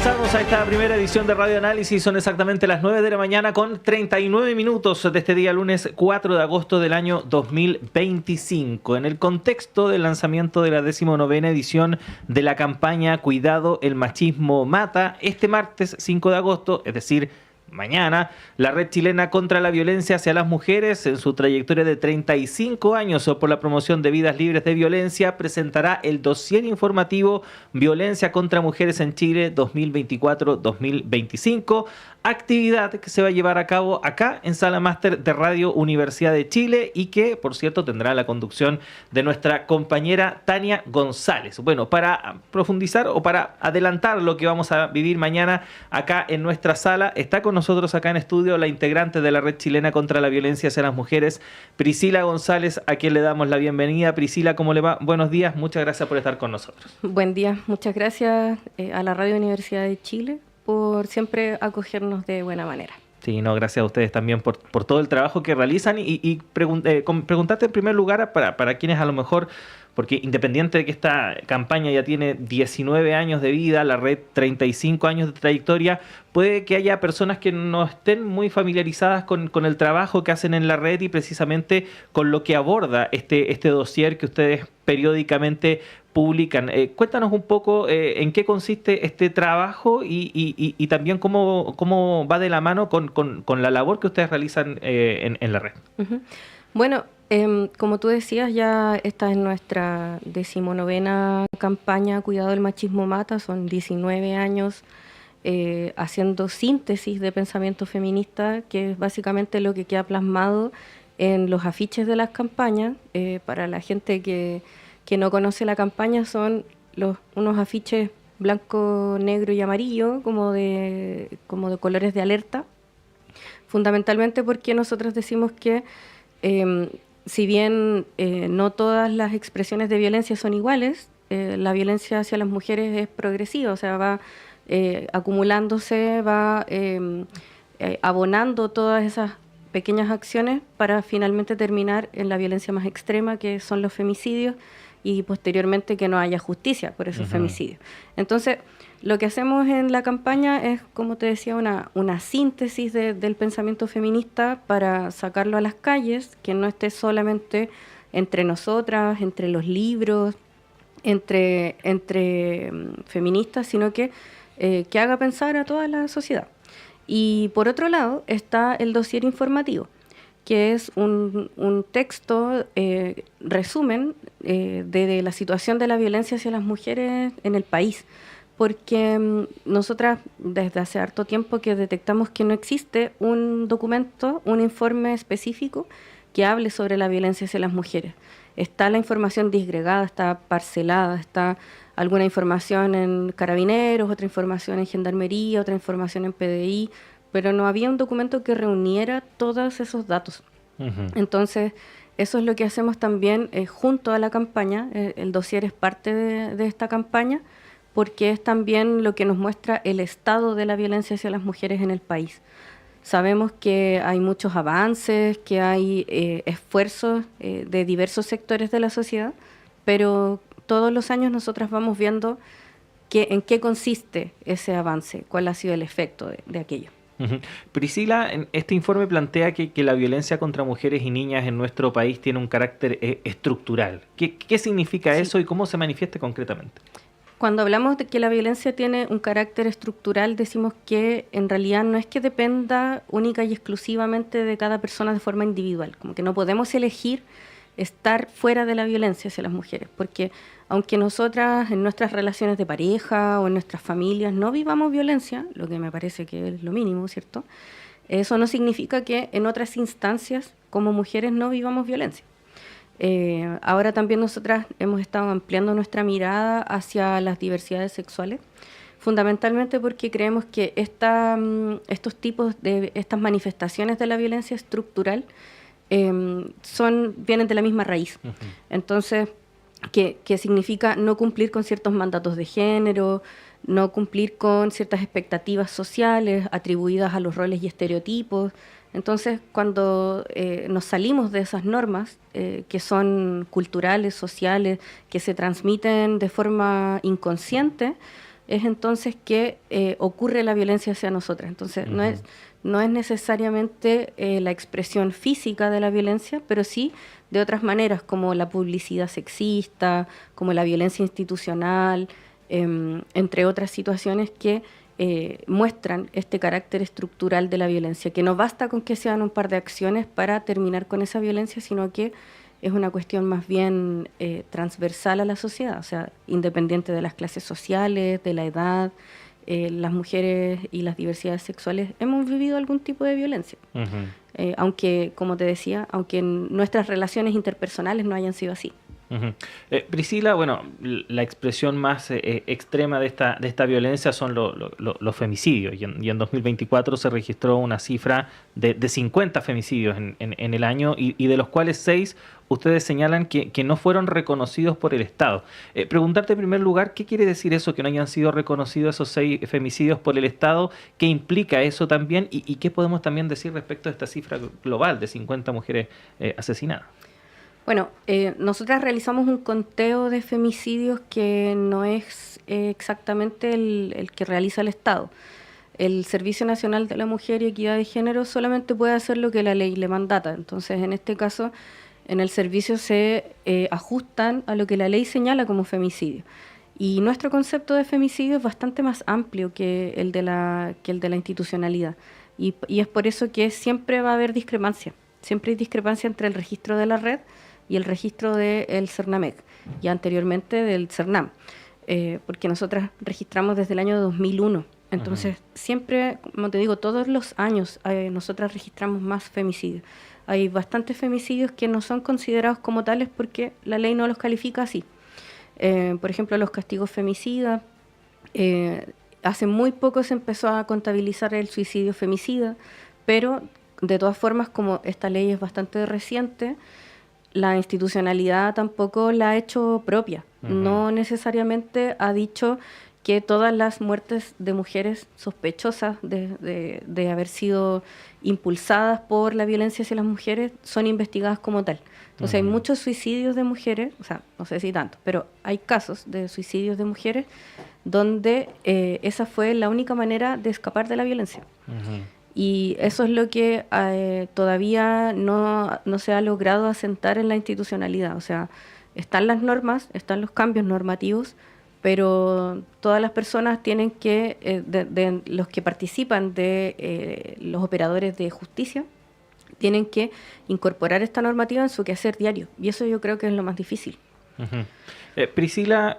Comenzamos a esta primera edición de Radio Análisis. Son exactamente las 9 de la mañana con 39 minutos de este día lunes 4 de agosto del año 2025. En el contexto del lanzamiento de la 19ª edición de la campaña Cuidado, el machismo mata, este martes 5 de agosto, es decir, mañana, la Red Chilena contra la Violencia hacia las Mujeres, en su trayectoria de 35 años por la promoción de vidas libres de violencia, presentará el dossier informativo Violencia contra Mujeres en Chile 2024-2025, actividad que se va a llevar a cabo acá en Sala Máster de Radio Universidad de Chile y que, por cierto, tendrá la conducción de nuestra compañera Tania González. Bueno, para profundizar o para adelantar lo que vamos a vivir mañana acá en nuestra sala, está con nosotros acá en estudio la integrante de la Red Chilena contra la Violencia hacia las Mujeres, Priscila González, a quien le damos la bienvenida. Priscila, ¿cómo le va? Buenos días, muchas gracias por estar con nosotros. Buen día, muchas gracias a la Radio Universidad de Chile por siempre acogernos de buena manera. Sí, no, gracias a ustedes también por todo el trabajo que realizan y preguntarte en primer lugar para quienes a lo mejor, porque independiente de que esta campaña ya tiene 19 años de vida, la red 35 años de trayectoria, puede que haya personas que no estén muy familiarizadas con el trabajo que hacen en la red y precisamente con lo que aborda este dossier que ustedes periódicamente publican. Cuéntanos un poco en qué consiste este trabajo y también cómo va de la mano con la labor que ustedes realizan en la red. Uh-huh. Bueno, como tú decías, ya esta es nuestra 19ª campaña Cuidado, el machismo mata. Son 19 años haciendo síntesis de pensamiento feminista, que es básicamente lo que queda plasmado en los afiches de las campañas. Para la gente que no conoce la campaña, son unos afiches blanco, negro y amarillo, como de colores de alerta, fundamentalmente porque nosotros decimos que si bien no todas las expresiones de violencia son iguales, la violencia hacia las mujeres es progresiva, o sea, va acumulándose, va abonando todas esas pequeñas acciones para finalmente terminar en la violencia más extrema, que son los femicidios, y posteriormente que no haya justicia por esos femicidios. Entonces, lo que hacemos en la campaña es, como te decía, una síntesis del pensamiento feminista para sacarlo a las calles, que no esté solamente entre nosotras, entre los libros, entre feministas, sino que haga pensar a toda la sociedad. Y por otro lado está el dossier informativo, que es un texto, resumen de la situación de la violencia hacia las mujeres en el país, porque nosotras desde hace harto tiempo que detectamos que no existe un documento, un informe específico que hable sobre la violencia hacia las mujeres. Está la información disgregada, está parcelada, está alguna información en Carabineros, otra información en Gendarmería, otra información en PDI, pero no había un documento que reuniera todos esos datos. Uh-huh. Entonces, eso es lo que hacemos también junto a la campaña. El dossier es parte de esta campaña, porque es también lo que nos muestra el estado de la violencia hacia las mujeres en el país. Sabemos que hay muchos avances, que hay esfuerzos de diversos sectores de la sociedad, pero todos los años nosotras vamos viendo en qué consiste ese avance, cuál ha sido el efecto de aquello. Uh-huh. Priscila, este informe plantea que la violencia contra mujeres y niñas en nuestro país tiene un carácter estructural. ¿Qué significa eso y cómo se manifiesta concretamente? Cuando hablamos de que la violencia tiene un carácter estructural, decimos que en realidad no es que dependa única y exclusivamente de cada persona de forma individual, como que no podemos elegir estar fuera de la violencia hacia las mujeres, porque aunque nosotras en nuestras relaciones de pareja o en nuestras familias no vivamos violencia, lo que me parece que es lo mínimo, ¿cierto? Eso no significa que en otras instancias como mujeres no vivamos violencia. Ahora también nosotras hemos estado ampliando nuestra mirada hacia las diversidades sexuales, fundamentalmente porque creemos que estos tipos de estas manifestaciones de la violencia estructural vienen de la misma raíz. Uh-huh. Entonces, que significa no cumplir con ciertos mandatos de género, no cumplir con ciertas expectativas sociales atribuidas a los roles y estereotipos. Entonces, cuando nos salimos de esas normas que son culturales, sociales, que se transmiten de forma inconsciente, es entonces que ocurre la violencia hacia nosotras. Entonces, no es necesariamente la expresión física de la violencia, pero sí de otras maneras, como la publicidad sexista, como la violencia institucional, entre otras situaciones que muestran este carácter estructural de la violencia, que no basta con que sean un par de acciones para terminar con esa violencia, sino que es una cuestión más bien transversal a la sociedad, o sea, independiente de las clases sociales, de la edad. Las mujeres y las diversidades sexuales hemos vivido algún tipo de violencia. Aunque, como te decía, aunque nuestras relaciones interpersonales no hayan sido así. Priscila, bueno, la expresión más extrema de esta violencia son los femicidios, y en 2024 se registró una cifra de 50 femicidios en el año, y de los cuales 6 ustedes señalan que no fueron reconocidos por el Estado. Preguntarte en primer lugar, ¿qué quiere decir eso, que no hayan sido reconocidos esos 6 femicidios por el Estado? ¿Qué implica eso también? ¿Y qué podemos también decir respecto a esta cifra global de 50 mujeres asesinadas? Bueno, nosotras realizamos un conteo de femicidios que no es exactamente el que realiza el Estado. El Servicio Nacional de la Mujer y Equidad de Género solamente puede hacer lo que la ley le mandata. Entonces, en este caso, en el servicio se ajustan a lo que la ley señala como femicidio. Y nuestro concepto de femicidio es bastante más amplio que el de la institucionalidad. Y es por eso que siempre va a haber discrepancia. Siempre hay discrepancia entre el registro de la red y el registro del CERNAMEC, y anteriormente del CERNAM, porque nosotras registramos desde el año 2001. Entonces, siempre, como te digo, todos los años nosotras registramos más femicidios. Hay bastantes femicidios que no son considerados como tales porque la ley no los califica así. Por ejemplo, los castigos femicidas. Hace muy poco se empezó a contabilizar el suicidio femicida, pero de todas formas, como esta ley es bastante reciente, la institucionalidad tampoco la ha hecho propia. No necesariamente ha dicho que todas las muertes de mujeres sospechosas de haber sido impulsadas por la violencia hacia las mujeres son investigadas como tal. Entonces hay muchos suicidios de mujeres, o sea, no sé si tanto, pero hay casos de suicidios de mujeres donde esa fue la única manera de escapar de la violencia. Y eso es lo que todavía no se ha logrado asentar en la institucionalidad. O sea, están las normas, están los cambios normativos, pero todas las personas tienen que, de los que participan de los operadores de justicia, tienen que incorporar esta normativa en su quehacer diario. Y eso yo creo que es lo más difícil. Priscila,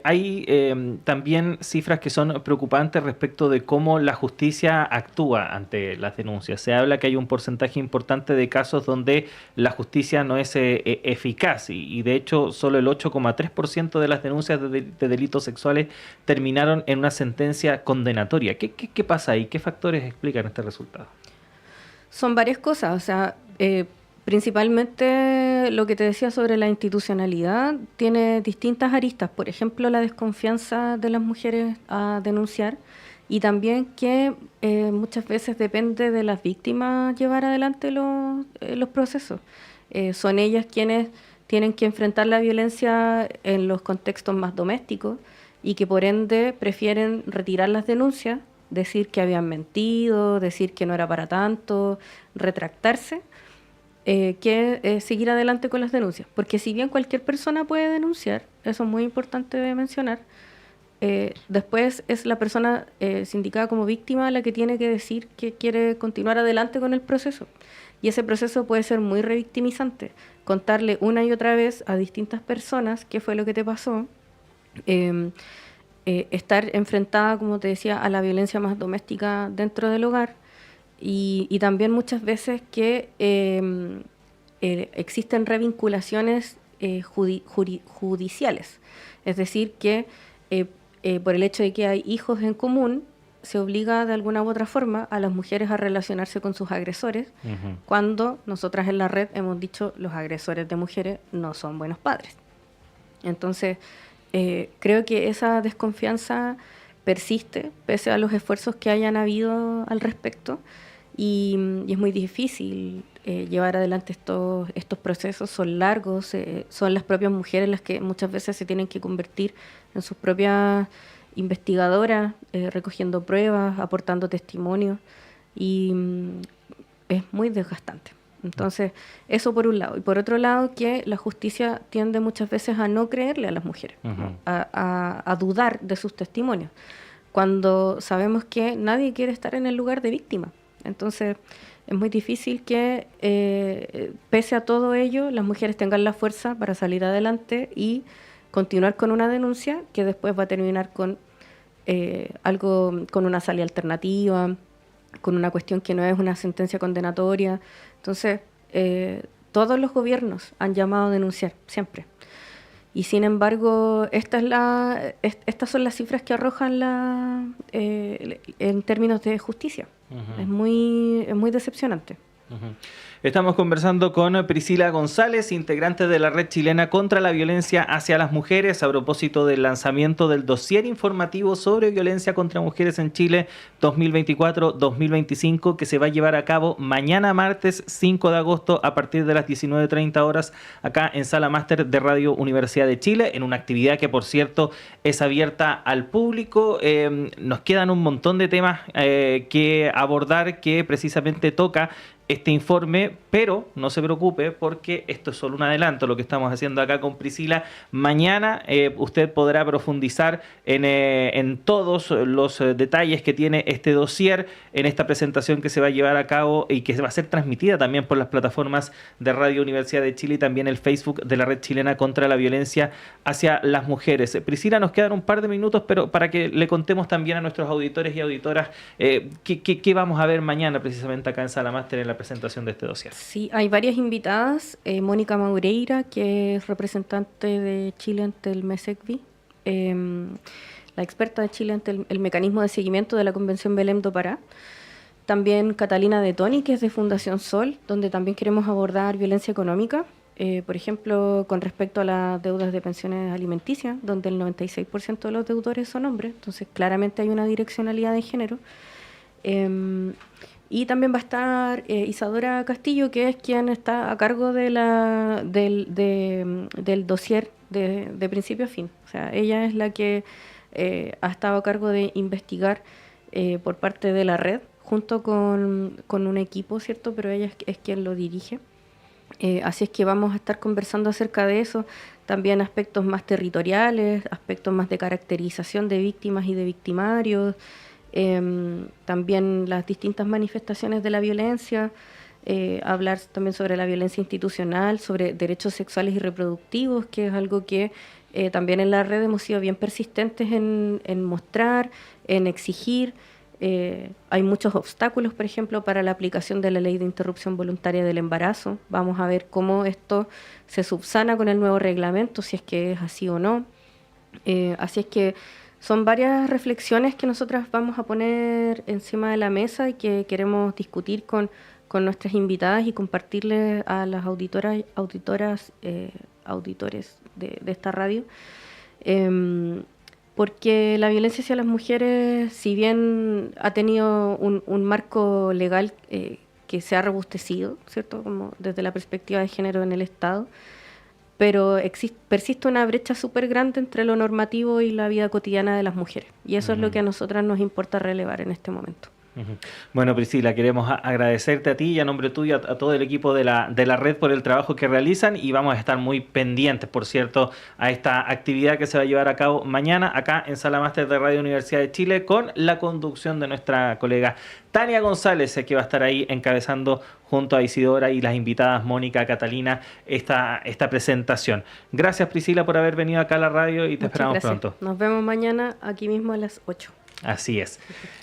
hay también cifras que son preocupantes respecto de cómo la justicia actúa ante las denuncias. Se habla que hay un porcentaje importante de casos donde la justicia no es eficaz, y de hecho solo el 8,3% de las denuncias de delitos sexuales terminaron en una sentencia condenatoria. ¿Qué pasa ahí? ¿Qué factores explican este resultado? Son varias cosas, o sea, principalmente lo que te decía sobre la institucionalidad tiene distintas aristas. Por ejemplo, la desconfianza de las mujeres a denunciar, y también que muchas veces depende de las víctimas llevar adelante los procesos. Son ellas quienes tienen que enfrentar la violencia en los contextos más domésticos y que por ende prefieren retirar las denuncias, decir que habían mentido, decir que no era para tanto, retractarse, que seguir adelante con las denuncias. Porque si bien cualquier persona puede denunciar, eso es muy importante de mencionar, después es la persona sindicada como víctima la que tiene que decir que quiere continuar adelante con el proceso. Y ese proceso puede ser muy revictimizante. Contarle una y otra vez a distintas personas qué fue lo que te pasó, estar enfrentada, como te decía, a la violencia más doméstica dentro del hogar, y también muchas veces que existen revinculaciones judiciales. Es decir, que por el hecho de que hay hijos en común, se obliga de alguna u otra forma a las mujeres a relacionarse con sus agresores, cuando nosotras en la red hemos dicho los agresores de mujeres no son buenos padres. Entonces, creo que esa desconfianza persiste pese a los esfuerzos que hayan habido al respecto, y es muy difícil llevar adelante estos procesos. Son largos, son las propias mujeres las que muchas veces se tienen que convertir en sus propias investigadoras, recogiendo pruebas, aportando testimonios, y es muy desgastante. Entonces, eso por un lado. Y por otro lado, que la justicia tiende muchas veces a no creerle a las mujeres, ¿no? a dudar de sus testimonios, cuando sabemos que nadie quiere estar en el lugar de víctima. Entonces, es muy difícil que, pese a todo ello, las mujeres tengan la fuerza para salir adelante y continuar con una denuncia que después va a terminar con algo, con una salida alternativa, con una cuestión que no es una sentencia condenatoria. Entonces, todos los gobiernos han llamado a denunciar, siempre. Y sin embargo, estas son las cifras que arrojan en términos de justicia. Es muy decepcionante. Estamos conversando con Priscila González, integrante de la Red Chilena contra la Violencia hacia las Mujeres, a propósito del lanzamiento del dossier informativo sobre violencia contra mujeres en Chile 2024-2025, que se va a llevar a cabo mañana martes 5 de agosto a partir de las 19:30 horas acá en Sala Máster de Radio Universidad de Chile, en una actividad que, por cierto, es abierta al público. Nos quedan un montón de temas que abordar, que precisamente toca este informe, pero no se preocupe porque esto es solo un adelanto, lo que estamos haciendo acá con Priscila. Mañana usted podrá profundizar en todos los detalles que tiene este dossier en esta presentación que se va a llevar a cabo y que va a ser transmitida también por las plataformas de Radio Universidad de Chile y también el Facebook de la Red Chilena contra la Violencia hacia las Mujeres. Priscila, nos quedan un par de minutos, pero para que le contemos también a nuestros auditores y auditoras qué vamos a ver mañana precisamente acá en Sala Máster en la presentación de este dossier. Sí, hay varias invitadas. Mónica Maureira, que es representante de Chile ante el MESECVI, la experta de Chile ante el mecanismo de seguimiento de la Convención Belém do Pará. También Catalina de Toni, que es de Fundación Sol, donde también queremos abordar violencia económica, por ejemplo, con respecto a las deudas de pensiones alimenticias, donde el 96% de los deudores son hombres, entonces claramente hay una direccionalidad de género. Y también va a estar Isadora Castillo, que es quien está a cargo del dossier de principio a fin. O sea, ella es la que ha estado a cargo de investigar por parte de la red, junto con un equipo, ¿cierto? Pero ella es quien lo dirige. Así es que vamos a estar conversando acerca de eso, también aspectos más territoriales, aspectos más de caracterización de víctimas y de victimarios, también las distintas manifestaciones de la violencia, hablar también sobre la violencia institucional, sobre derechos sexuales y reproductivos, que es algo que también en la red hemos sido bien persistentes en mostrar, en exigir. Hay muchos obstáculos, por ejemplo, para la aplicación de la ley de interrupción voluntaria del embarazo. Vamos a ver cómo esto se subsana con el nuevo reglamento, si es que es así o no. Así es que son varias reflexiones que nosotras vamos a poner encima de la mesa y que queremos discutir con nuestras invitadas y compartirles a las auditores de esta radio. Porque la violencia hacia las mujeres, si bien ha tenido un marco legal que se ha robustecido, ¿cierto? Como desde la perspectiva de género en el Estado, pero persiste una brecha súper grande entre lo normativo y la vida cotidiana de las mujeres. Y eso es lo que a nosotras nos importa relevar en este momento. Bueno, Priscila, queremos agradecerte a ti y a nombre tuyo a todo el equipo de la red por el trabajo que realizan, y vamos a estar muy pendientes, por cierto, a esta actividad que se va a llevar a cabo mañana acá en Sala Máster de Radio Universidad de Chile, con la conducción de nuestra colega Tania González, que va a estar ahí encabezando junto a Isidora y las invitadas Mónica, Catalina, esta presentación. Gracias, Priscila, por haber venido acá a la radio y te esperamos pronto. Nos vemos mañana aquí mismo a las 8. Así es.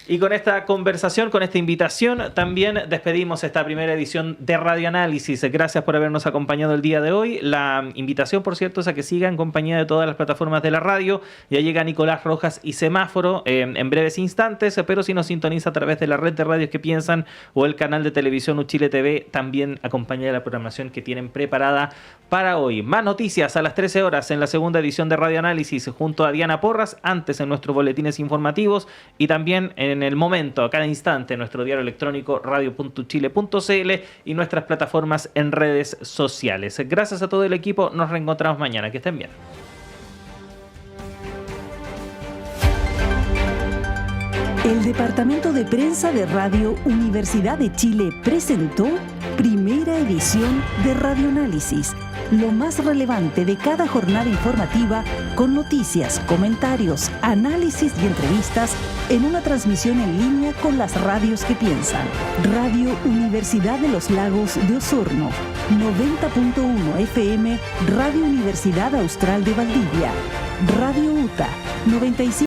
Y con esta conversación, con esta invitación, también despedimos esta primera edición de Radio Análisis. Gracias por habernos acompañado el día de hoy. La invitación, por cierto, es a que siga en compañía de todas las plataformas de la radio. Ya llega Nicolás Rojas y Semáforo en breves instantes, pero si nos sintoniza a través de la red de radios que piensan o el canal de televisión Uchile TV, también acompaña la programación que tienen preparada para hoy. Más noticias a las 13 horas en la segunda edición de Radio Análisis junto a Diana Porras, antes en nuestros boletines informativos y también en el momento, a cada instante, nuestro diario electrónico radio.chile.cl y nuestras plataformas en redes sociales. Gracias a todo el equipo, nos reencontramos mañana. Que estén bien. El Departamento de Prensa de Radio Universidad de Chile presentó primera edición de Radioanálisis, lo más relevante de cada jornada informativa con noticias, comentarios, análisis y entrevistas en una transmisión en línea con las radios que piensan. Radio Universidad de los Lagos de Osorno, 90.1 FM, Radio Universidad Austral de Valdivia, Radio UTA, 95.